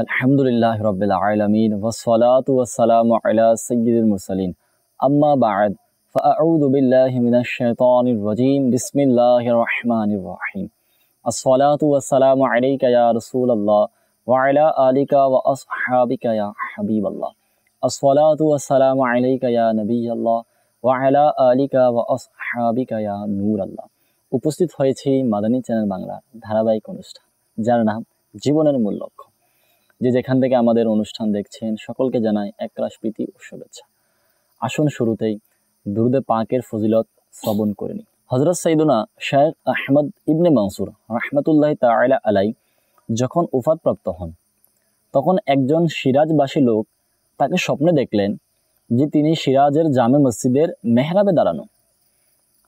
আলহামদুলিল্লাহ রাব্বিল আলামিন ওয়াসসালাতু ওয়াসসালামু আলা সাইয়্যিদিল মুরসালিন আম্মা বা'দ ফাআউযু বিল্লাহি মিনাশ শাইতানির রাজীম বিসমিল্লাহির রহমানির রহিম আসসালাতু ওয়াসসালামু আলাইকা ইয়া রাসূলুল্লাহ ওয়া আলা আলিকা ওয়া আসহাবিকা ইয়া হাবিবাল্লাহ আসসালাতু ওয়াসসালামু আলাইকা ইয়া নবিয়াল্লাহ ওয়া আলা আলিকা ওয়া আসহাবিকা ইয়া নূরাল্লাহ। উপস্থিত হয়েছে মাদানী চ্যানেল বাংলার ধারাবাহিক অনুষ্ঠান যার নাম জীবনের মূল লক্ষ্য। যে যেখান থেকে আমাদের অনুষ্ঠান দেখছেন সকলকে জানাই একরাশ প্রীতি ও শুভেচ্ছা। আসুন শুরুতেই দুরুদে পাকের ফজিলত শ্রবণ করে নিই। হযরত সাইয়্যিদুনা শাইখ আহমদ ইবনে মনসুর রাহমাতুল্লাহি তাআলা আলাই যখন ওফাতপ্রাপ্ত হন তখন একজন সিরাজবাসী লোক তাকে স্বপ্নে দেখলেন যে তিনি সিরাজের জামে মসজিদের মেহরাবে দাঁড়ানো,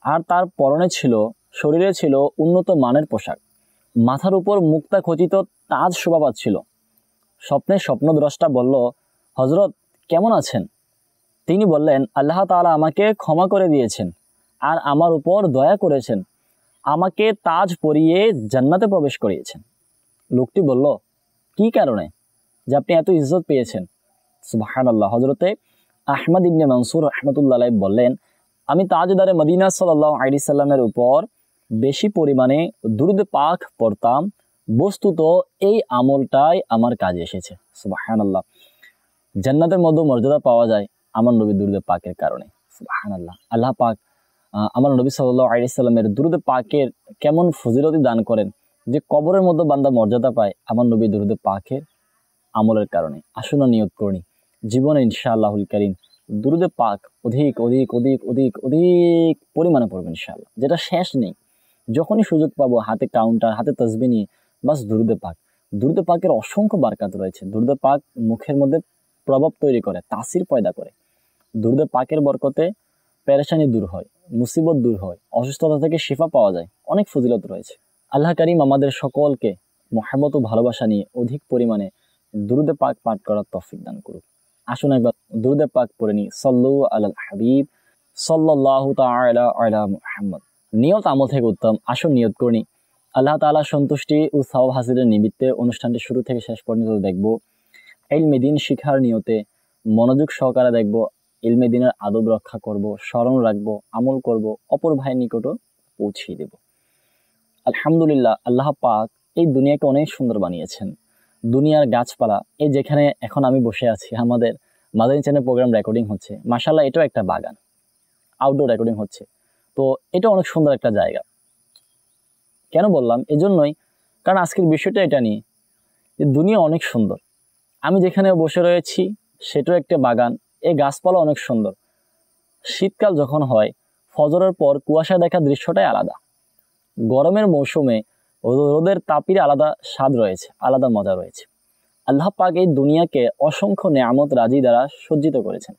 আর তার পরনে শরীরে ছিল উন্নত মানের পোশাক, মাথার উপর মুক্তা খচিত তাজ শোভা পাচ্ছিল। স্বপ্নদ্রষ্টা বলল, হযরত কেমন আছেন? তিনি বললেন, আল্লাহ তাআলা আমাকে ক্ষমা করে দিয়েছেন আর আমার উপর দয়া করেছেন, আমাকে তাজ পরিয়ে জান্নাতে প্রবেশ করিয়েছেন। লোকটি বলল, কি কারণে যে আপনি এত ইজ্জত পেয়েছেন? সুবহানাল্লাহ। হযরতে আহমদ ইবনে মনসুর রাহমাতুল্লাহি আলাইহি বললেন, আমি তাজদারে মদিনা সাল্লাল্লাহু আলাইহি সাল্লামের উপর বেশি পরিমাণে দুরূদ পাক পড়তাম, বস্তুত এই আমলটাই আমার কাজে এসেছে। সুবহানাল্লাহ। জান্নাতের মধ্যে মর্যাদা পাওয়া যায় আমার নবী দুরূদ পাকের কারণে। সুবহানাল্লাহ। আল্লাহ পাক আমার নবী সাল্লাল্লাহু আলাইহি সাল্লামের দুরূদ পাকের কেমন ফজিলতি দান করেন যে কবরের মধ্যে বান্দা মর্যাদা পায় আমার নবী দুরূদ পাকের আমলের কারণে। আসুন নিয়ত করি জীবনে ইনশাআল্লাহুল কারীম দুরূদ পাক অধিক অধিক অধিক অধিক অধিক পরিমাণে পড়বেন ইনশাআল্লাহ, যেটা শেষ নেই। যখনই সুযোগ পাবো হাতে কাউন্টার, হাতে তাসবিহ নিয়ে বাস দুরূদ পাকের অসংখ্য বারকাত রয়েছে। দুরূদ পাক মুখের মধ্যে প্রভাব তৈরি করে, তাসির পয়দা করে। দুরূদ পাকের বরকতে পেরেশানি দূর হয়, মুসিবত দূর হয়, অসুস্থতা থেকে শিফা পাওয়া যায়। অনেক ফজিলত রয়েছে। আল্লাহ কারীম আমাদের সকলকে মহব্বত ও ভালোবাসা নিয়ে অধিক পরিমাণে দুরূদ পাক পাঠ করার তৌফিক দান করুক। আসুন একবার দুরূদ পাক পড়ে নিই। সাল্লু আলাল হাবিব সাল্লাল্লাহু তাআলা আলা মুহাম্মদ। নিয়ত আমল থেকে উত্তম। আসুন নিয়ত করি আল্লাহ তাআলা সন্তুষ্টি ও সওয়াব হাসিলের নিমিত্তে অনুষ্ঠানটি শুরু থেকে শেষ পর্যন্ত দেখব। ইলমে দ্বীন শিখার নিয়তে মনোযোগ সহকারে দেখব। ইলমে দ্বীনের আদব রক্ষা করব, স্মরণ রাখবো, আমল করব, অপর ভাইয়ের নিকটও পৌঁছিয়ে দেব। আলহামদুলিল্লাহ, আল্লাহ পাক এই দুনিয়াকে অনেক সুন্দর বানিয়েছেন। দুনিয়ার গাছপালা, এই যেখানে এখন আমি বসে আছি, আমাদের মাদানী চ্যানেল প্রোগ্রাম রেকর্ডিং হচ্ছে, মাশাআল্লাহ এটাও একটা বাগান, আউটডোর রেকর্ডিং হচ্ছে। তো এটা অনেক সুন্দর একটা জায়গা। কেন বললাম? এজন্যই কারণ আজকের বিষয়টা এটা নিয়ে যে দুনিয়া অনেক সুন্দর। আমি যেখানে বসে রয়েছি সেটাও একটা বাগান, এই গাছপালা অনেক সুন্দর। শীতকাল যখন হয় ফজরের পর কুয়াশা দেখা দৃশ্যটাই আলাদা। গরমের মৌসুমে রোদের তাপের আলাদা স্বাদ রয়েছে, আলাদা মজা রয়েছে। আল্লাহ পাক এই দুনিয়াকে অসংখ্য নেয়ামত রাজি দ্বারা সজ্জিত করেছেন।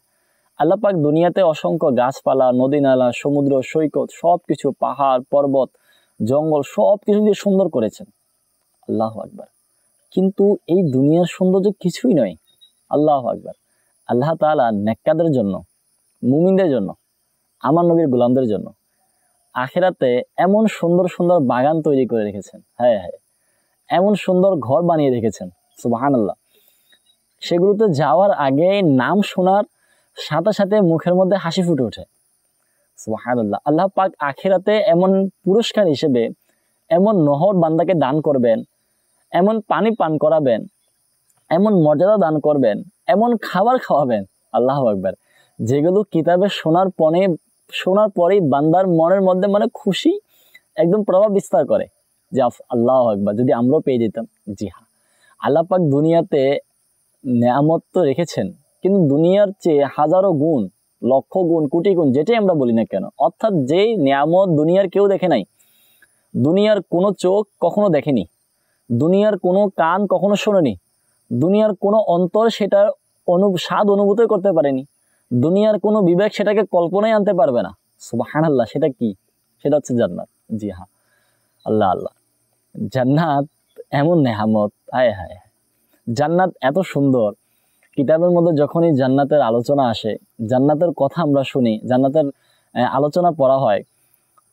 আল্লাহ পাক দুনিয়াতে অসংখ্য গাছপালা, নদী নালা, সমুদ্র সৈকত, সবকিছু, পাহাড় পর্বত, জঙ্গল সবকিছু দিয়ে সুন্দর করেছেন। আল্লাহু আকবার। কিন্তু এই দুনিয়ার সৌন্দর্য কিছুই নয়। আল্লাহু আকবার। আল্লাহ তাআলা নেককারদের জন্য, মুমিনদের জন্য, আমার নবীর গোলামদের জন্য আখিরাতে এমন সুন্দর সুন্দর বাগান তৈরি করে রেখেছেন। হ্যাঁ, এমন সুন্দর ঘর বানিয়ে রেখেছেন। সুবহানাল্লাহ। সেগুলোতে যাওয়ার আগে নাম শোনার সাথে সাথে মুখের মধ্যে হাসি ফুটে ওঠে। সুবহানাল্লাহ। আল্লাহ পাক আখিরাতে এমন পুরস্কার হিসেবে এমন নহর বান্দাকে দান করবেন, এমন পানি পান করাবেন, এমন মর্যাদা দান করবেন, এমন খাবার খাওয়াবেন, আল্লাহু আকবার, যেগুলো কিতাবে শোনার পরেই বান্দার মনের মধ্যে মানে খুশি একদম প্রভাব বিস্তার করে যে আল্লাহু আকবার, যদি আমরাও পেয়ে যেতাম। জি হ্যাঁ, আল্লাহ পাক দুনিয়াতে নেয়ামত তো রেখেছেন, কিন্তু দুনিয়ার চেয়ে হাজারো গুণ, লক্ষ গুণ, কোটি গুণ, যেটাই আমরা বলি না কেন, অর্থাৎ যেই নেয়ামত দুনিয়ার কেউ দেখে নাই, দুনিয়ার কোনো চোখ কখনো দেখেনি, দুনিয়ার কোনো কান কখনো শোনেনি, দুনিয়ার কোনো অন্তর সেটার স্বাদ অনুভূতি করতে পারেনি, দুনিয়ার কোনো বিবেক সেটাকে কল্পনায় আনতে পারবে না। সুবহানাল্লাহ। সেটা কি? সেটা হচ্ছে জান্নাত। জি হ্যাঁ, আল্লাহ আল্লাহ। জান্নাত এমন নেয়ামত, হায় হায়, জান্নাত এত সুন্দর। কিতাবের মধ্যে যখনই জান্নাতের আলোচনা আসে, জান্নাতের কথা আমরা শুনি, জান্নাতের আলোচনা পড়া হয়,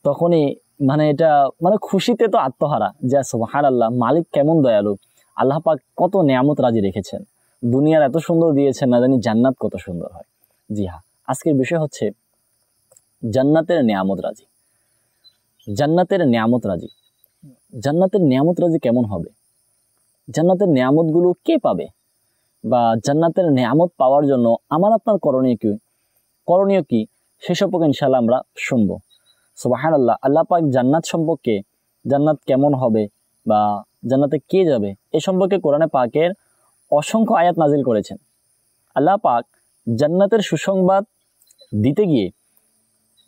তখনই মানে এটা মানে খুশিতে তো আত্মহারা যে সুবহানাল্লাহ, মালিক কেমন দয়ালু, আল্লাহ পাক কত নেয়ামত রাজি রেখেছেন, দুনিয়ার এত সুন্দর দিয়েছেন, না জানি জান্নাত কত সুন্দর হয়। জি হ্যাঁ, আজকের বিষয় হচ্ছে জান্নাতের নেয়ামত রাজি। জান্নাতের নেয়ামত রাজি, জান্নাতের নেয়ামত রাজি কেমন হবে, জান্নাতের নেয়ামতগুলো কে পাবে, বা জান্নাতের নেয়ামত পাওয়ার জন্য আমার আপনার করণীয় কি সে সম্পর্কে ইনশাআল্লাহ আমরা শুনবো। সুবহানাল্লাহ, আল্লাহ পাক জান্নাত সম্পর্কে, জান্নাত কেমন হবে বা জান্নাতে কে যাবে এ সম্পর্কে কোরআনে পাকের অসংখ্য আয়াত নাজিল করেছেন। আল্লাহ পাক জান্নাতের সুসংবাদ দিতে গিয়ে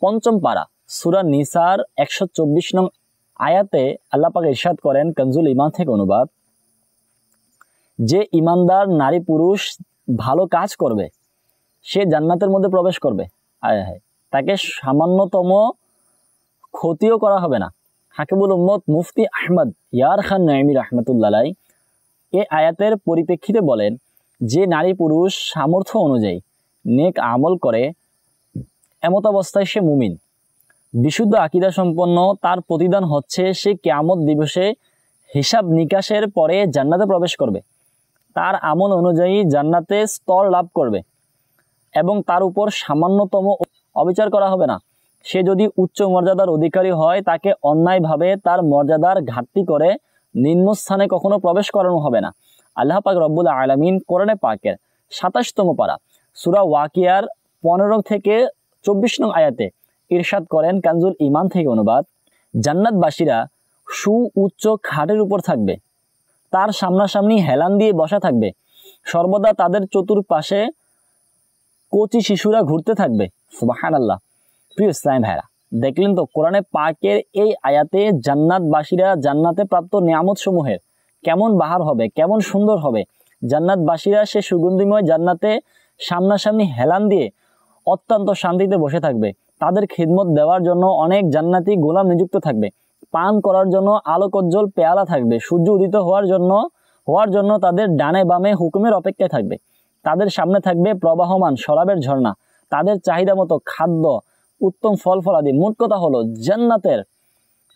পঞ্চম পারা সূরা নিসার 124 নং আয়াতে আল্লাহ পাক ইরশাদ করেন, কনজুল ঈমান থেকে অনুবাদ, যে ঈমানদার নারী পুরুষ ভালো কাজ করবে সে জান্নাতের মধ্যে প্রবেশ করবে। আয় হায়, তাকে সামান্যতম ক্ষতিও করা হবে না। হাকিমুল উম্মত মুফতি আহমদ ইয়ার খান নঈমী রাহমাতুল্লাহ আলাইহি এই আয়াতের পরিপ্রেক্ষিতে বলেন, যে নারী পুরুষ সামর্থ্য অনুযায়ী নেক আমল করে এমত অবস্থায় সে মুমিন, বিশুদ্ধ আকীদা সম্পন্ন, তার প্রতিদান হচ্ছে সে কিয়ামত দিবসে হিসাব নিকাশের পরে জান্নাতে প্রবেশ করবে, তার আমল অনুযায়ী জান্নাতে স্তর লাভ করবে এবং তার উপর সামান্যতম অবিচার করা হবে না। সে যদি উচ্চ মর্যাদার অধিকারী হয় তাকে অন্যায়ভাবে তার মর্যাদার ঘাটতি করে নিম্নস্থানে কখনো প্রবেশ করানো হবে না। আল্লাহ পাক রব্বুল আলামিন কোরআনে পাকের 27তম পারা সূরা ওয়াকিয়ার 15 থেকে 24 নং আয়াতে ইরশাদ করেন, কানজুল ঈমান থেকে অনুবাদ, জান্নাতবাসীরা সুউচ্চ খাটের উপর থাকবে, তার সামনাসামনি হেলান দিয়ে বসা থাকবে, সর্বদা তাদের চতুর্পাশে কচি শিশুরা ঘুরতে থাকবে। সুবহানাল্লাহ। প্রিয় ইসলাম ভাইরা, দেখলেন তো কোরআনে পাকের এই আয়াতে জান্নাতবাসীরা জান্নাতে প্রাপ্ত নিয়ামত সমূহের কেমন বাহার হবে, কেমন সুন্দর হবে। জান্নাতবাসীরা সে সুগন্ধিময় জান্নাতে সামনাসামনি হেলান দিয়ে অত্যন্ত শান্তিতে বসে থাকবে, তাদের খিদমত দেওয়ার জন্য অনেক জান্নাতি গোলাম নিযুক্ত থাকবে, পান করার জন্য আলোকোজ্জ্বল পেয়ালা থাকবে, সূর্য উদিত হওয়ার জন্য তাদের ডানে বামে হুকুমের অপেক্ষায় থাকবে, তাদের সামনে থাকবে প্রবাহমান শরাবের ঝর্ণা, তাদের চাহিদা মতো খাদ্য, উত্তম ফল ফলাদি। মোট কথা হলো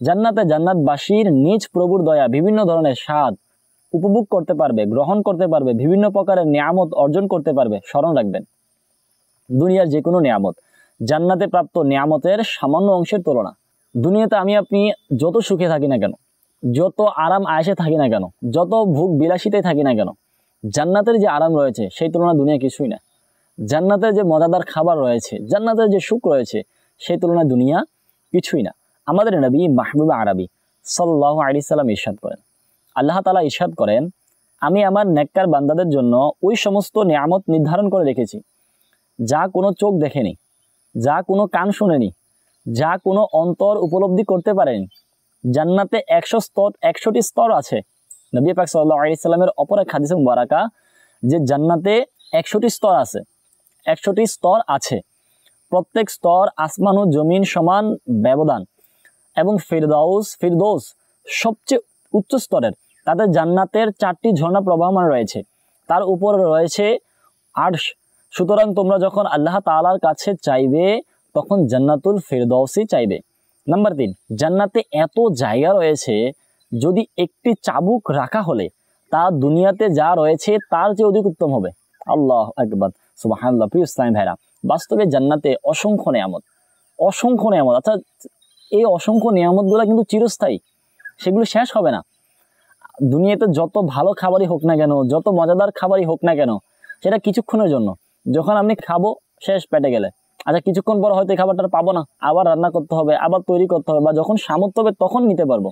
জান্নাতে জান্নাতবাসীর নিজ প্রভুর দয়া বিভিন্ন ধরনের স্বাদ উপভোগ করতে পারবে, গ্রহণ করতে পারবে, বিভিন্ন প্রকারের নিয়ামত অর্জন করতে পারবে। স্মরণ রাখবেন, দুনিয়ার যে কোনো নিয়ামত জান্নাতে প্রাপ্ত নিয়ামতের সামান্য অংশের তুলনা। দুনিয়াতে আমি আপনি যত সুখে থাকি না কেন, যত আরাম আয়েশে থাকি না কেন, যত ভোগ বিলাসিতে থাকি না কেন, জান্নাতের যে আরাম রয়েছে সেই তুলনা দুনিয়া কিছুই না। জান্নাতের যে মজাদার খাবার রয়েছে, জান্নাতের যে সুখ রয়েছে সেই তুলনায় দুনিয়া কিছুই না। আমাদের নবী মাহবুব আরবি সাল্লাল্লাহু আলাইহি সাল্লাম ইরশাদ করেন, আল্লাহ তাআলা ইরশাদ করেন, আমি আমার নেককার বান্দাদের জন্য ওই সমস্ত নিয়ামত নির্ধারণ করে রেখেছি যা কোনো চোখ দেখেনি, যা কোনো কান শুনেনি, যা কোনো অন্তর উপলব্ধি করতে পারেনি। জান্নাতে 100টি স্তর আছে। নবী পাক সাল্লাল্লাহু আলাইহি সাল্লামের অপর এক হাদিসে মুবারাকা যে জান্নাতে 100টি স্তর আছে, 100টি স্তর আছে। প্রত্যেক স্তর আসমান ও জমিন সমান ব্যবধান এবং ফিরদৌস সবচেয়ে উচ্চ স্তরের। তাদের জান্নাতের 4টি ঝর্ণা প্রবাহমান রয়েছে, তার উপর রয়েছে আরশ। সুতরাং তোমরা যখন আল্লাহ তাআলার কাছে চাইবে তখন জান্নাতুল ফিরদৌসই চাইবে। নাম্বার 3, জান্নাতে এত জায়গা রয়েছে, যদি একটি চাবুক রাখা হলে তা দুনিয়াতে যা রয়েছে তার চেয়ে অধিক উত্তম হবে। আল্লাহু আকবার, সুবহানাল্লাহ। প্রিয় ইসলাম ভাইরা, বাস্তবে জান্নাতে অসংখ্য নিয়ামত। আচ্ছা, এই অসংখ্য নিয়ামতগুলো কিন্তু চিরস্থায়ী, সেগুলো শেষ হবে না। দুনিয়াতে যত ভালো খাবারই হোক না কেন, যত মজাদার খাবারই হোক না কেন, সেটা কিছুক্ষণের জন্য। যখন আপনি খাবো শেষ পেটে গেলে, আচ্ছা কিছুক্ষণ পর হয়তো এই খাবারটা পাবো না, আবার রান্না করতে হবে, আবার তৈরি করতে হবে, বা যখন সামর্থ্য হবে তখন নিতে পারবো।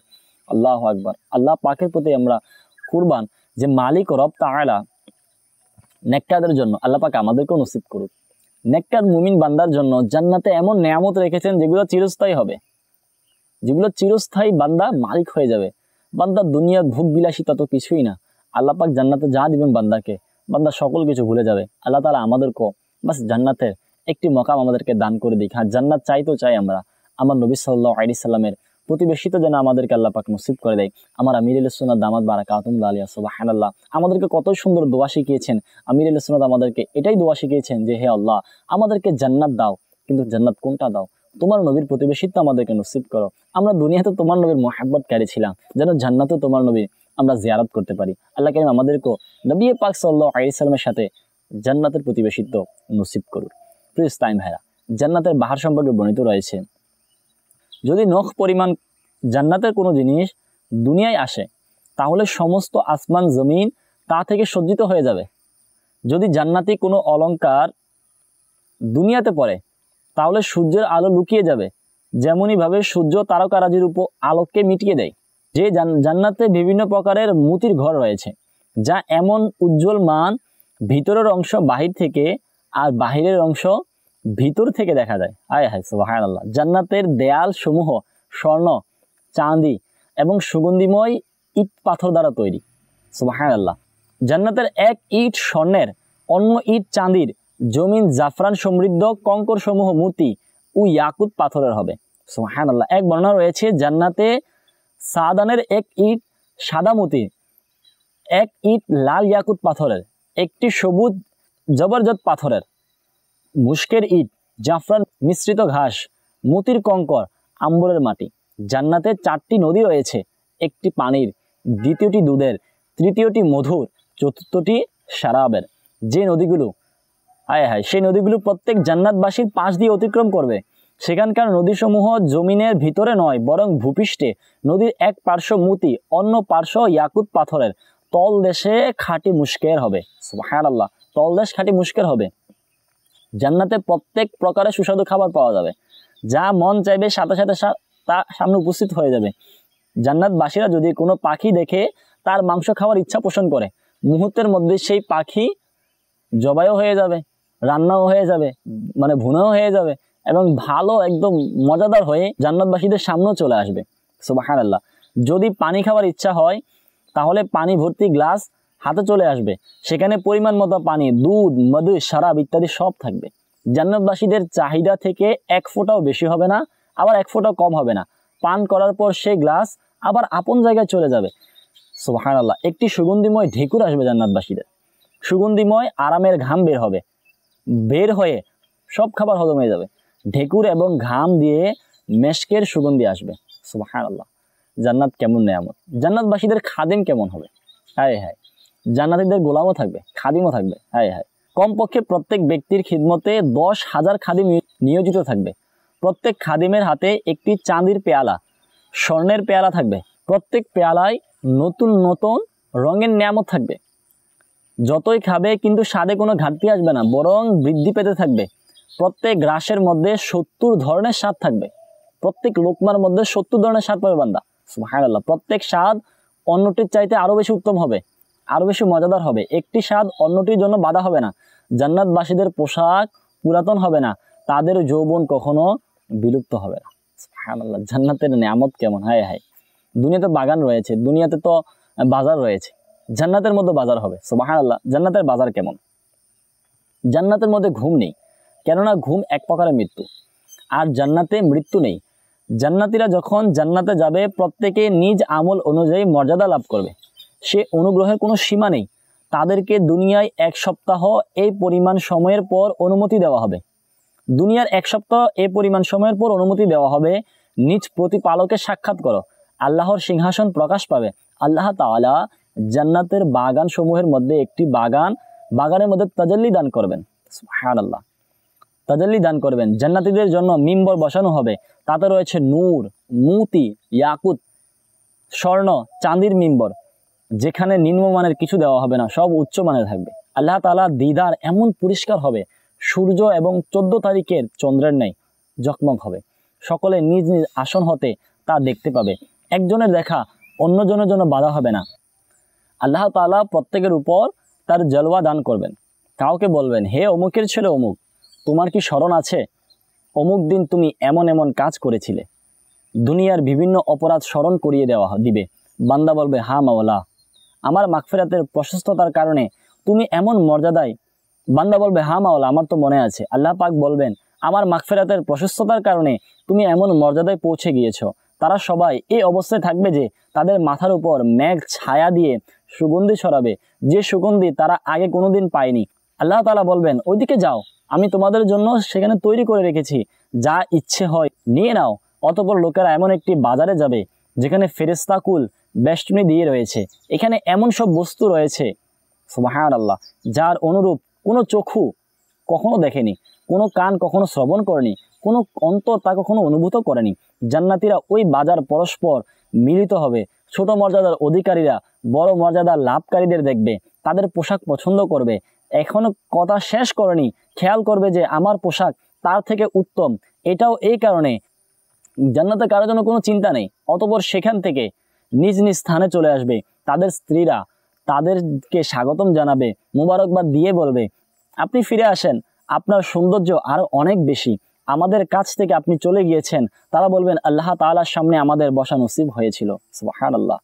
আল্লাহু আকবার। আল্লাহ পাকের প্রতি আমরা কুরবান যে মালিক রব তাআলা নেককারদের জন্য আল্লাহ পাক আমাদেরকেও নসিব করুক। নেককার মুমিন বান্দার জন্য জান্নাতে এমন নিয়ামত রেখেছেন যেগুলো চিরস্থায়ী হবে, যেগুলো চিরস্থায়ী বান্দা মালিক হয়ে যাবে। বান্দার দুনিয়ার ভোগ বিলাসিতা তো কিছুই না। আল্লাহ পাক জান্নাতে যা দিবেন বান্দাকে, বান্দা সকল কিছু ভুলে যাবে। আল্লাহ তাআলা আমাদেরকেও বাস জান্নাতের একটি মকাম আমাদেরকে দান করে দিক। হ্যাঁ, জান্নাত চাই তো চাই আমরা, আমার নবী সাল্লাল্লাহু আলাইহি সাল্লামের প্রতিবেশিত যেন আমাদেরকে আল্লাহ পাক নসিব করে দেয়। আমার আমিরুল সুন্নাত দামাত বারাকাতুহুম আলিয়া সুবহানাল্লাহ আমাদেরকে কত সুন্দর দোয়া শিখিয়েছেন। আমিরুল সুন্নাত আমাদেরকে এটাই দোয়া শিখিয়েছেন যে হে আল্লাহ, আমাদেরকে জান্নাত দাও, কিন্তু জান্নাত কোনটা দাও? তোমার নবীর প্রতিবেশিত্ব আমাদেরকে নসিব করো। আমরা দুনিয়াতে তোমার নবীর মুহাব্বতকারী ছিলাম, যেন জান্নাতে তোমার নবী আমরা জিয়ারত করতে পারি। আল্লাহ কারীম আমাদেরকে নবী পাক সাল্লাল্লাহু আলাইহি সাল্লামের সাথে জান্নাতের প্রতিবেশিত্ব নসিব করুন। প্রিয় ইসলাম ভাইরা, জান্নাতের বাহার সম্পর্কে বর্ণিত রয়েছে, যদি নখ পরিমাণ জান্নাতের কোনো জিনিস দুনিয়ায় আসে তাহলে সমস্ত আসমান জমিন তা থেকে সজ্জিত হয়ে যাবে। যদি জান্নাতি কোনো অলংকার দুনিয়াতে পড়ে তাহলে সূর্যের আলো লুকিয়ে যাবে, যেমনইভাবে সূর্য তারকারাজির উপর আলোককে মিটিয়ে দেয়। যে জান্নাতে বিভিন্ন প্রকারের মুতির ঘর রয়েছে, যা এমন উজ্জ্বল মান ভিতরের অংশ বাহির থেকে আর বাহিরের অংশ ভিতর থেকে দেখা যায়। আয় হায় সুবহানাল্লাহ। জান্নাতের দেয়াল সমূহ স্বর্ণ, চাঁদি এবং সুগন্ধিময় ইট পাথর দ্বারা তৈরি। সুবহানাল্লাহ। জান্নাতের এক ইট স্বর্ণের, অন্য ইট চাঁদির, জমিন জাফরান সমৃদ্ধ কঙ্কর সমূহ মূর্তি ও ইয়াকুত পাথরের হবে। সুবহানাল্লাহ। এক বর্ণনা রয়েছে, জান্নাতে সাদানের এক ইট সাদা মতি, এক ইট লাল ইয়াকুত পাথরের, একটি সবুজ জবরদস্ত পাথরের, মুশকের ইট, জাফরান মিশ্রিত ঘাস, মতির কঙ্কর, আম্বরের মাটি। জান্নাতে 4টি নদী রয়েছে, একটি পানির, দ্বিতীয়টি দুধের, তৃতীয়টি মধুর, চতুর্থটি শরাবের। যে নদীগুলো সেই নদীগুলো প্রত্যেক জান্নাতবাসীর পাশ দিয়ে অতিক্রম করবে। সেখানকার নদীসমূহ জমিনের ভিতরে নয় বরং ভূপৃষ্ঠে। নদীর এক পার্শ্ব মতি, অন্য পার্শ্ব ইয়াকুত পাথরের, তলদেশে খাঁটি মুশকের হবে। সুবহানাল্লাহ। তলদেশ খাঁটি মুশকের হবে। জান্নাতে প্রত্যেক প্রকারের সুস্বাদু খাবার পাওয়া যাবে, যা মন চাইবে সাথে সাথে তা সামনে উপস্থিত হয়ে যাবে। জান্নাতবাসীরা যদি কোনো পাখি দেখে তার মাংস খাওয়ার ইচ্ছা পোষণ করে, মুহূর্তের মধ্যে সেই পাখি জবাইও হয়ে যাবে, রান্নাও হয়ে যাবে, মানে ভুনাও হয়ে যাবে এবং ভালো একদম মজাদার হয়ে জান্নাতবাসীদের সামনেও চলে আসবে। সুবহানাল্লাহ। যদি পানি খাওয়ার ইচ্ছা হয় তাহলে পানি ভর্তি গ্লাস হাতে চলে আসবে, সেখানে পরিমাণ মতো পানি, দুধ, মধু, শরাব ইত্যাদি সব থাকবে। জান্নাতবাসীদের চাহিদা থেকে 1 ফোঁটাও বেশি হবে না, আবার 1 ফোঁটাও কম হবে না। পান করার পর সেই গ্লাস আবার আপন জায়গায় চলে যাবে। সুবহানাল্লাহ। একটি সুগন্ধিময় ঢেকুর আসবে জান্নাতবাসীদের, সুগন্ধিময় আরামের ঘাম বের হয়ে সব খাবার হজম হয়ে যাবে। ঢেকুর এবং ঘাম দিয়ে মেশকের সুগন্ধি আসবে। সুবহানাল্লাহ। জান্নাত কেমন নেয়ামত! জান্নাতবাসীদের খাদিম কেমন হবে! হায় হায়। জান্নাতীদের গোলামও থাকবে, খাদিমও থাকবে। হায় হায়। কমপক্ষে প্রত্যেক ব্যক্তির খিদমতে 10,000 খাদিম নিয়োজিত থাকবে। প্রত্যেক খাদিমের হাতে একটি চাঁদির পেয়ালা, স্বর্ণের পেয়ালা থাকবে। প্রত্যেক পেয়ালায় নতুন নতুন রঙের নেয়ামত থাকবে। যতই খাবে কিন্তু স্বাদে কোনো ঘাটতি আসবে না, বরং বৃদ্ধি পেতে থাকবে। প্রত্যেক গ্রাসের মধ্যে 70 ধরনের স্বাদ থাকবে। প্রত্যেক লোকমার মধ্যে 70 ধরনের স্বাদ পাবে বান্দা। সুবহানাল্লাহ। প্রত্যেক স্বাদ অন্যটির চাইতে আরো বেশি উত্তম হবে, আরো বেশি মজাদার হবে। একটি স্বাদ অন্যটির জন্য বাধা হবে না। জান্নাতবাসীদের পোশাক পুরাতন হবে না, তাদের যৌবন কখনো বিলুপ্ত হবে না। সুবহানাল্লাহ। জান্নাতের নিয়ামত কেমন! হায় হায়। দুনিয়াতে বাগান রয়েছে, দুনিয়াতে তো বাজার রয়েছে, জান্নাতের মধ্যে বাজার হবে। সুবহানাল্লাহ। জান্নাতের বাজার কেমন! জান্নাতের মধ্যে ঘুম নেই, কেননা ঘুম এক প্রকারের মৃত্যু, আর জান্নাতে মৃত্যু নেই। জান্নাতীরা যখন জান্নাতে যাবে প্রত্যেকে নিজ আমল অনুযায়ী মর্যাদা লাভ করবে। সে অনুগ্রহের কোনো সীমা নেই। তাদেরকে দুনিয়ায় 1 সপ্তাহ এই পরিমাণ সময়ের পর অনুমতি দেওয়া হবে। দুনিয়ার 1 সপ্তাহ এই পরিমাণ সময়ের পর অনুমতি দেওয়া হবে। নিজ প্রতিপালকের সাক্ষাৎ করো, আল্লাহর সিংহাসন প্রকাশ পাবে। আল্লাহ তাআলা জান্নাতের বাগান সমূহের মধ্যে একটি বাগানের মধ্যে তাজাল্লি দান করবেন। সুবহানাল্লাহ। তাজাল্লি দান করবেন। জান্নাতীদের জন্য মিম্বর বসানো হবে, তাতে রয়েছে নূর, মুতি, ইয়াকুত, স্বর্ণ, চাঁদির মিম্বর, যেখানে নিম্নমানের কিছু দেওয়া হবে না, সব উচ্চ মানের থাকবে। আল্লাহ তাআলা দিদার এমন পরিষ্কার হবে, সূর্য এবং 14 তারিখের চন্দ্রের ন্যায় ঝকমক হবে। সকলে নিজ নিজ আসন হতে তা দেখতে পাবে। একজনের দেখা অন্যজনের জন্য বাধা হবে না। আল্লাহ তাআলা প্রত্যেকের উপর তার জলওয়া দান করবেন। কাউকে বলবেন, হে অমুকের ছেলে অমুক, তোমার কি স্মরণ আছে অমুক দিন তুমি এমন এমন কাজ করেছিলে? দুনিয়ার বিভিন্ন অপরাধ স্মরণ করিয়ে দিবে। বান্দা বলবে, হ্যাঁ মাওলা, আমার মাগফিরাতের প্রশস্ততার কারণে তুমি এমন মর্যাদায়। বান্দা বলবে, হ্যাঁ মাওলা, আমার তো মনে আছে। আল্লাহ পাক বলবেন, আমার মাগফিরাতের প্রশস্ততার কারণে তুমি এমন মর্যাদায় পৌঁছে গিয়েছো। তারা সবাই এই অবস্থায় থাকবে যে তাদের মাথার উপর মেঘ ছায়া দিয়ে সুগন্ধি ছড়াবে, যে সুগন্ধি তারা আগে কোনোদিন পায়নি। আল্লাহ তাআলা বলবেন, ওইদিকে যাও, আমি তোমাদের জন্য সেখানে তৈরি করে রেখেছি, যা ইচ্ছে হয় নিয়ে নাও। অতঃপর লোকেরা এমন একটি বাজারে যাবে যেখানে ফেরেশতাকুল বেষ্টনী দিয়ে রয়েছে, এখানে এমন সব বস্তু রয়েছে সুবহানাল্লাহ যার অনুরূপ কোনো চক্ষু কখনো দেখেনি, কোনো কান কখনো শ্রবণ করেনি, কোনো অন্তর তা কখনো অনুভূত করেনি। জান্নাতীরা ওই বাজার পরস্পর মিলিত হবে, ছোট মর্যাদার অধিকারীরা বড় মর্যাদার লাভকারীদের দেখবে, তাদের পোশাক পছন্দ করবে। এখনো কথা শেষ করেনি, খেয়াল করবে যে আমার পোশাক তার থেকে উত্তম। এটাও এই কারণে জান্নাতে কারোর জন্য কোনো চিন্তা নেই। অতঃপর সেখান থেকে নিজ নিজ স্থানে চলে আসবে, তাদের স্ত্রীরা তাদেরকে স্বাগতম জানাবে, মুবারকবাদ দিয়ে বলবে আপনি ফিরে আসেন, আপনার সৌন্দর্য আরো অনেক বেশি, আমাদের কাছ থেকে আপনি চলে গিয়েছেন। তারা বলবেন আল্লাহ তাআলার সামনে আমাদের বসা নসিব হয়েছিল। সুবহানাল্লাহ।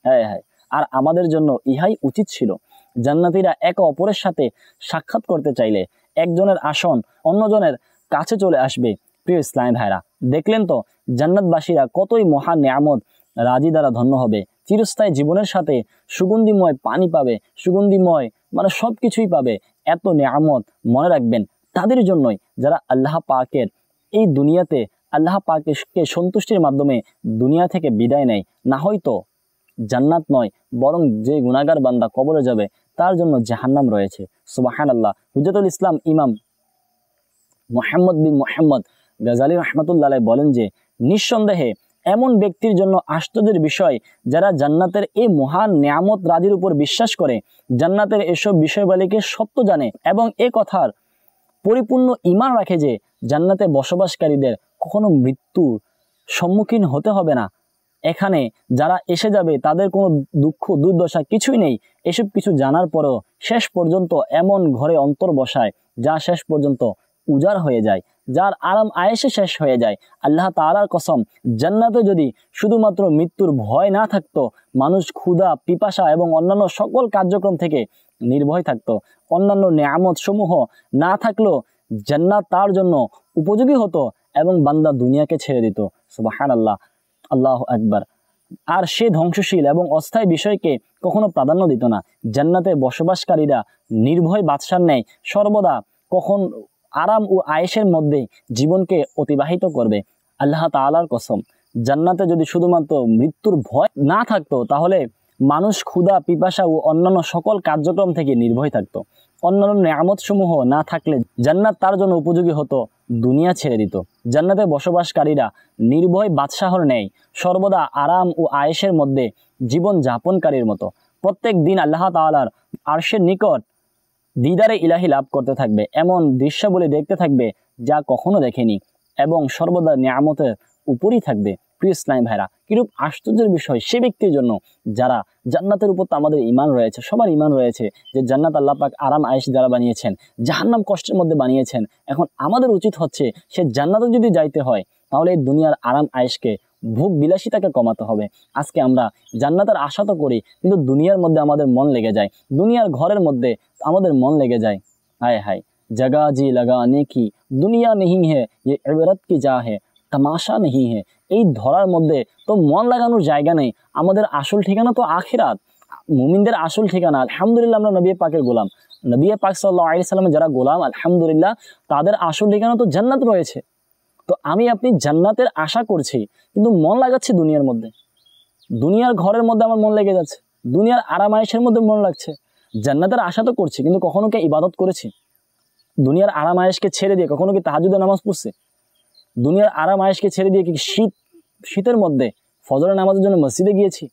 হ্যাঁ হ্যাঁ, আর আমাদের জন্য ইহাই উচিত ছিল। জান্নাতীরা একে অপরের সাথে সাক্ষাৎ করতে চাইলে একজনের আসন অন্যজনের কাছে চলে আসবে। প্রিয় ইসলাম ভাইরা, দেখলেন তো জান্নাতবাসীরা কতই মহান নিয়ামত রাজি দ্বারা ধন্য হবে। চিরস্থায়ী জীবনের সাথে সুগন্ধিময় পানি পাবে, সুগন্ধিময় মানে সব কিছুই পাবে। এত নিয়ামত মনে রাখবেন তাদের জন্যই যারা আল্লাহ পাকের এই দুনিয়াতে আল্লাহ পাককে সন্তুষ্টির মাধ্যমে দুনিয়া থেকে বিদায় নেয়। না হয়তো জান্নাত নয়, বরং যে গুনাহগার বান্দা কবরে যাবে তার জন্য জাহান্নাম রয়েছে। সুবহানাল্লাহ। হুজ্জাতুল ইসলাম ইমাম মুহাম্মদ বিন মুহাম্মদ গাজালি রাহমাতুল্লাহ আলাইহি বলেন যে নিঃসন্দেহে এমন ব্যক্তির জন্য আশ্চর্যের বিষয় যারা জান্নাতের এই মহান নিয়ামত রাজির উপর বিশ্বাস করে, জান্নাতের এসব বিষয়বলীকে সত্য জানে এবং এ কথার পরিপূর্ণ ঈমান রাখে যে জান্নাতে বসবাসকারীদের কখনো মৃত্যুর সম্মুখীন হতে হবে না। এখানে যারা এসে যাবে তাদের কোনো দুঃখ দুর্দশা কিছুই নেই। এসব কিছু জানার পরও শেষ পর্যন্ত এমন ঘরে অন্তর বসায় যা শেষ পর্যন্ত উজাড় হয়ে যায়, যার আরাম আয়েশে শেষ হয়ে যায়। আল্লাহ তাআলার কসম, জান্নাতে যদি শুধুমাত্র মৃত্যুর ভয় না থাকতো, মানুষ ক্ষুধা পিপাসা এবং অন্যান্য সকল কার্যক্রম থেকে নির্ভয় থাকতো, অন্যান্য নিয়ামত সমূহ না থাকলেও জান্নাত তার জন্য উপযোগী হতো এবং বান্দা দুনিয়াকে ছেড়ে দিত। সুবহানাল্লাহ, আল্লাহু আকবার। আর সে ধ্বংসশীল এবং অস্থায়ী বিষয়কে কখনো প্রাধান্য দিত না। জান্নাতে বসবাসকারীরা নির্ভয় বাদশার ন্যায় সর্বদা কখন আরাম ও আয়েশের মধ্যে জীবনকে অতিবাহিত করবে। আল্লাহ তাআলার কসম, জান্নাতে যদি শুধুমাত্র মৃত্যুর ভয় না থাকতো তাহলে মানুষ ক্ষুধা পিপাসা ও অন্যান্য সকল কার্যক্রম থেকে নির্ভয় থাকতো। অন্যান্য নিয়ামত সমূহ না থাকলে জান্নাত তার জন্য উপযোগী হতো, দুনিয়া ছেড়ে দিত। জান্নাতে বসবাসকারীরা নির্ভয় বাদশাহর ন্যায় সর্বদা আরাম ও আয়েশের মধ্যে জীবন যাপনকারীর মতো প্রত্যেক দিন আল্লাহ তাআলার আরশের নিকট দিদারে ইলাহি লাভ করতে থাকবে, এমন দৃশ্যাবলী দেখতে থাকবে যা কখনো দেখেনি এবং সর্বদা নিয়ামতের উপরই থাকবে। প্রিয় ইসলাম ভাইরা, কিরূপ আশ্চর্যের বিষয় সে ব্যক্তির জন্য যারা জান্নাতের উপর তো আমাদের ঈমান রয়েছে, সবার ঈমান রয়েছে যে জান্নাত আল্লাহ পাক আরাম আয়েশ দ্বারা বানিয়েছেন, জাহান্নাম কষ্টের মধ্যে বানিয়েছেন। এখন আমাদের উচিত হচ্ছে সে জান্নাতে যদি যাইতে হয় তাহলে এই দুনিয়ার আরাম আয়েশকে ভোগ বিলাসিতাকে কমাতে হবে। আজকে আমরা জান্নাতের আশা তো করি কিন্তু দুনিয়ার মধ্যে আমাদের মন লেগে যায়, দুনিয়ার ঘরের মধ্যে আমাদের মন লেগে যায়। হায় হায়, জগা জি লাগানে কি দুনিয়া নেহি হে, ये इबरत की जा है তামাশা নেহি হে। এই ধরার মধ্যে তো মন লাগানোর জায়গা নেই। আমাদের আসল ঠিকানা তো আখিরাত, মুমিনদের আসল ঠিকানা। আলহামদুলিল্লাহ আমরা নবী পাকের গোলাম, নবী পাক সাল্লাল্লাহু আলাইহি সাল্লামের যারা গোলাম আলহামদুলিল্লাহ তাদের আসল ঠিকানা তো জান্নাত রয়েছে। তো আমি আপনি জান্নাতের আশা করছি কিন্তু মন লাগাচ্ছি দুনিয়ার মধ্যে, দুনিয়ার ঘরের মধ্যে আমার মন লেগে যাচ্ছে, দুনিয়ার আরাম আয়েশের মধ্যে মন লাগছে। জান্নাতের আশা তো করছি কিন্তু কখনো কি ইবাদত করেছি? দুনিয়ার আরাম আয়েশকে ছেড়ে দিয়ে কখনো কি তাহাজ্জুদের নামাজ পড়ছি? দুনিয়ার আরাম আয়েশকে ছেড়ে দিয়ে কি শীতের মধ্যে ফজরের নামাজের জন্য মসজিদে গিয়েছি,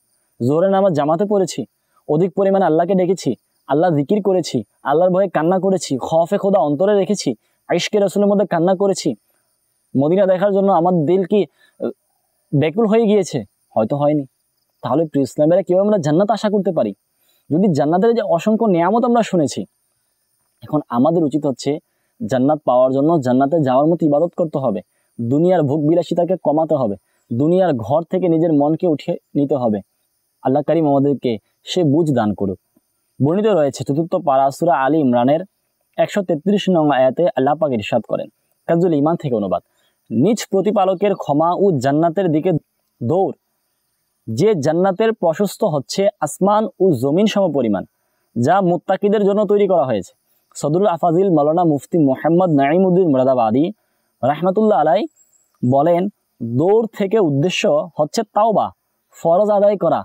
জোহরের নামাজ জামাতে পড়েছি, অধিক পরিমাণে আল্লাহকে ডেকেছি, আল্লাহ জিকির করেছি, আল্লাহর ভয়ে কান্না করেছি, খৌফে খোদা অন্তরে রেখেছি, ইশকে রাসূলের মধ্যে কান্না করেছি, মদিনা দেখার জন্য আমার দিল কি ব্যাকুল হয়ে গিয়েছে? হয়তো হয়নি। তাহলে প্রিয় ইসলামেরা কিভাবে আমরা জান্নাত আশা করতে পারি যদি জান্নাতের যে অসংখ্য নিয়ামত আমরা শুনেছি? এখন আমাদের উচিত হচ্ছে জান্নাত পাওয়ার জন্য জান্নাতে যাওয়ার মতো ইবাদত করতে হবে, দুনিয়ার ভোগ বিলাসিতাকে কমাতে হবে, দুনিয়ার ঘর থেকে নিজের মনকে উঠিয়ে নিতে হবে। আল্লাহ কারীম আমাদেরকে সে বুঝ দান করুক। বর্ণিত রয়েছে চতুর্থ পারা সূরা আলী ইমরানের 133 নং আয়াতে আল্লাহ পাক ইরশাদ করেন, কাজুল ঈমান থেকে অনুবাদ, নিজ প্রতিপালকের ক্ষমা ও জান্নাতের দিকে দৌড়, যে জান্নাতের প্রশস্ত হচ্ছে আসমান ও জমিন সমপরিমাণ, যা মুত্তাকিদের জন্য তৈরি করা হয়েছে। সদরুল আফাজিল মাওলানা মুফতি মোহাম্মদ নাঈমউদ্দিন মুরাদাবাদী রাহমাতুল্লাহ আলাইহি বলেন, দৌড় থেকে উদ্দেশ্য হচ্ছে তাওবা, ফরজ আদায় করা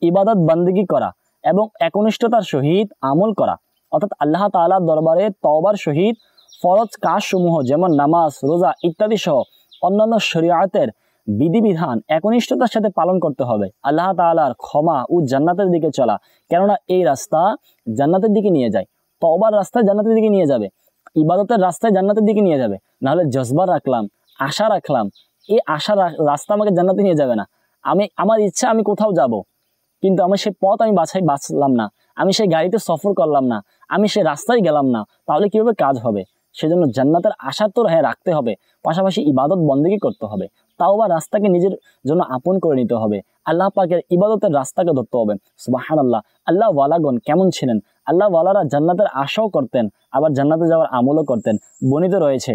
ইবাদত বান্দিগি করা এবং একনিষ্ঠতার সহিত আমল করা, অর্থাৎ আল্লাহ তাআলার দরবারে তওবার সহিত ফরজ কাজসমূহ যেমন নামাজ, রোজা ইত্যাদি সহ অন্যান্য শরীয়তের বিধিবিধান একনিষ্ঠতার সাথে পালন করতে হবে। আল্লাহ তাআলার ক্ষমা ও জান্নাতের দিকে চলা, কেননা এই রাস্তা জান্নাতের দিকে নিয়ে যায়। তওবার রাস্তায় জান্নাতের দিকে নিয়ে যাবে, ইবাদতের রাস্তায় জান্নাতের দিকে নিয়ে যাবে। নাহলে জজবা রাখলাম, আশা রাখলাম, এই আশার রাস্তা আমাকে জান্নাতে নিয়ে যাবে না। আমার ইচ্ছা আমি কোথাও যাব, কিন্তু আমি সেই পথ আমি বাছলাম না, আমি সেই গাড়িতে সফর করলাম না, আমি সেই রাস্তায় গেলাম না, তাহলে কিভাবে কাজ হবে? সেজন্য জান্নাতের আশা তো রাখতে হবে, পাশাপাশি ইবাদত বন্দেগী করতে হবে। তাওবা রাস্তাকে নিজের জন্য আপন করে নিতে হবে, আল্লাহ পাকের ইবাদতের রাস্তাকে ধরতে হবে। সুবহানাল্লাহ, আল্লাহ ওয়ালাগণ কেমন ছিলেন? আল্লাহ ওয়ালারা জান্নাতের আশাও করতেন, আবার জান্নাতে যাওয়ার আমলও করতেন। বর্ণিত রয়েছে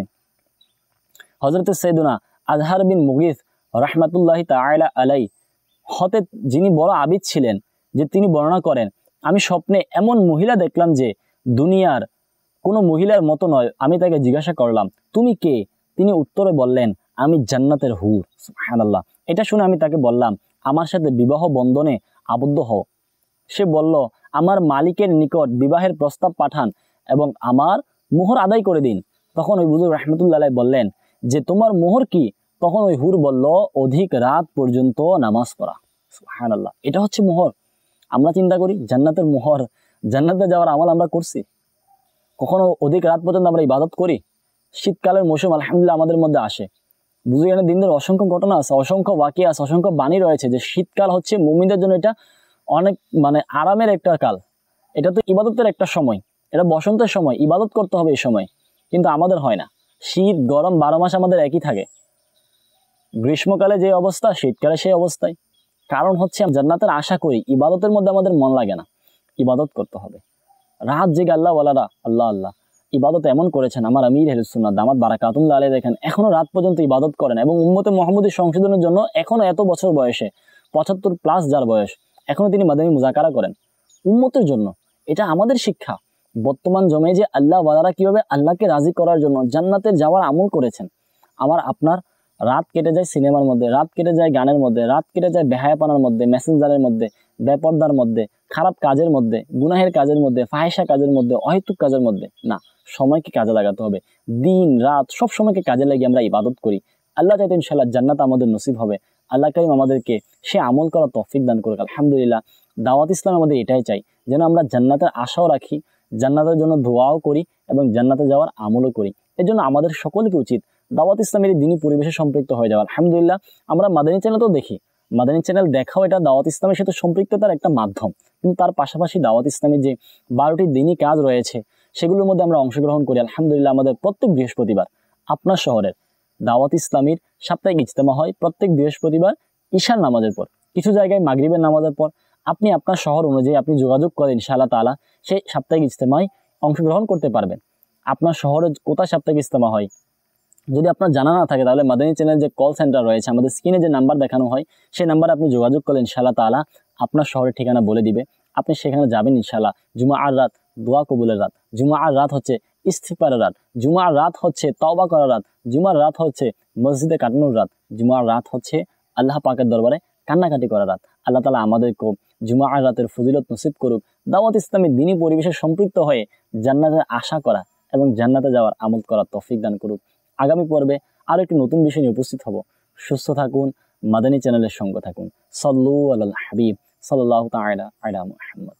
হযরত সাইয়্যিদুনা আযহার বিন মুগীথ রাহমাতুল্লাহি তাআলা আলাই হতে, যিনি বড় আবিদ ছিলেন, যে তিনি বর্ণনা করেন, আমি স্বপ্নে এমন মহিলা দেখলাম যে দুনিয়ার কোনো মহিলার মতো নয়। আমি তাকে জিজ্ঞাসা করলাম, তুমি কে? তিনি উত্তরে বললেন, আমি জান্নাতের হুর। সুবহানাল্লাহ। এটা শুনে আমি তাকে বললাম, আমার সাথে বিবাহ বন্ধনে আবদ্ধ হও। সে বলল, আমার মালিকের নিকট বিবাহের প্রস্তাব পাঠান এবং আমার মোহর আদায় করে দিন। তখন ওই বুজুর্গ রাহমাতুল্লাহ আলাইহি বললেন যে তোমার মোহর কি? তখন ওই হুর বলল, অধিক রাত পর্যন্ত নামাজ পড়া। সুবহানাল্লাহ, এটা হচ্ছে মোহর। আমরা চিন্তা করি জান্নাতের মোহর, জান্নাতে যাওয়ার আমল আমরা করছি? কখনো অধিক রাত পর্যন্ত আমরা ইবাদত করি? শীতকালের মৌসুম আলহামদুলিল্লাহ আমাদের মধ্যে আসে, বুঝে গেলে দিনদের অসংখ্য ঘটনা আছে, অসংখ্য ওয়াকিয়া আছে, অসংখ্য বাণী রয়েছে যে শীতকাল হচ্ছে মুমিনদের জন্য এটা অনেক আরামের একটা কাল। এটা তো ইবাদতের একটা সময়, এটা বসন্তের সময়, ইবাদত করতে হবে এই সময়। কিন্তু আমাদের হয় না। শীত গরম 12 মাস আমাদের একই থাকে, গ্রীষ্মকালে যে অবস্থা শীতকালে সেই অবস্থায়। কারণ হচ্ছে জান্নাতের আশা করি, ইবাদতের মধ্যে আমাদের মন লাগে না। ইবাদত করতে হবে, রাত জেগে আল্লাহ ওয়ালারা আল্লাহ আল্লাহ ইবাদত এমন করেছেন। আমার আমির আহলুস সুন্নাহ দামাত বারাকাতুল্লাহ আলাইহি দেখেন এখনো রাত পর্যন্ত ইবাদত করেন, এবং উম্মতে মুহাম্মদী সংশোধনের জন্য এখনো এত বছর বয়সে 75+ যার বয়স, এখনো তিনি মাদানী মুজাকারা করেন উম্মতের জন্য। এটা আমাদের শিক্ষা। বর্তমান জমে যে আল্লাহ ওয়ালারা কিভাবে আল্লাহকে রাজি করার জন্য জান্নাতের যাওয়ার আমল করেছেন। আমার আপনার রাত কেটে যায় সিনেমার মধ্যে, রাত কেটে যায় গানের মধ্যে, রাত কেটে যায় বেহায়াপনার মধ্যে, মেসেঞ্জারের মধ্যে, বেপর্দার মধ্যে, খারাপ কাজের মধ্যে, গুনাহের কাজের মধ্যে, ফাহিশা কাজের মধ্যে, অহেতুক কাজের মধ্যে। না, সময়কে কাজে লাগাতে হবে। দিন রাত সব সময়কে কাজে লাগিয়ে আমরা ইবাদত করি। আল্লাহ চাইতে ইনশাআল্লাহ জান্নাত আমাদের নসিব হবে। আল্লাহ কারীম আমাদেরকে সে আমল করার তৌফিক দান করুক। আলহামদুলিল্লাহ, দাওয়াত ইসলাম আমাদের এটাই চাই, যেন আমরা জান্নাতের আশাও রাখি, জান্নাতের জন্য দোয়াও করি এবং জান্নাতে যাওয়ার আমলও করি। এর জন্য আমাদের সকলকে উচিত দাওয়াত ইসলামের দিনী পরিবেশে সম্পৃক্ত হয়ে যাওয়া। আলহামদুলিল্লাহ, আমরা মাদানী চ্যানেল তো দেখি, মাদানী চ্যানেল দেখাও এটা দাওয়াত ইসলামের সাথে সম্পৃক্ততার একটা মাধ্যম। কিন্তু তার পাশাপাশি দাওয়াত ইসলামের যে 12টি দিনী কাজ রয়েছে সেগুলোর মধ্যে আমরা অংশগ্রহণ করি। আলহামদুলিল্লাহ, আমাদের প্রত্যেক বৃহস্পতিবার আপনার শহরের দাওয়াত ইসলামীর সাপ্তাহিক ইজতেমা হয় প্রত্যেক বৃহস্পতিবার ঈশার নামাজের পর, কিছু জায়গায় মাগরিবের নামাজের পর। আপনি আপনার শহর অনুযায়ী আপনি যোগাযোগ করেন, ইনশাআল্লাহ তাআলা সেই সাপ্তাহিক ইজতেমায় অংশগ্রহণ করতে পারবেন। আপনার শহরে কোথায় সাপ্তাহিক ইজতেমা হয় যদি আপনার জানা না থাকে, তাহলে মাদানী চ্যানেল যে কল সেন্টার রয়েছে, আমাদের স্ক্রিনে যে নাম্বার দেখানো হয় সেই নাম্বারে আপনি যোগাযোগ করলেন, ইনশাআল্লাহ তাআলা আপনার শহরের ঠিকানা বলে দিবে, আপনি সেখানে যাবেন। ইনশাআল্লাহ জুমার রাত দোয়া কবুলের রাত, জুমার রাত হচ্ছে ইস্তিগফারের রাত, জুমার রাত হচ্ছে তওবা করার রাত, জুমার রাত হচ্ছে মসজিদে কাটানোর রাত, জুমার রাত হচ্ছে আল্লাহ পাকের দরবারে কান্নাকাটি করার রাত। আল্লাহ তাআলা আমাদেরকে জুমার রাতের ফজিলত নসিব করুক। দাওয়াত ইসলামের দ্বীনি পরিবেশে সম্পৃক্ত হয়ে জান্নাতের আশা করা এবং জান্নাতে যাওয়ার আমল করার তৌফিক দান করুক। আগামী পর্বে আরো একটি নতুন বিষয় নিয়ে উপস্থিত হব। সুস্থ থাকুন, মাদানী চ্যানেলের সঙ্গে থাকুন। সাল্লু আলাল হাবিব সাল্লাল্লাহু তাআলা আলা মুহাম্মদ।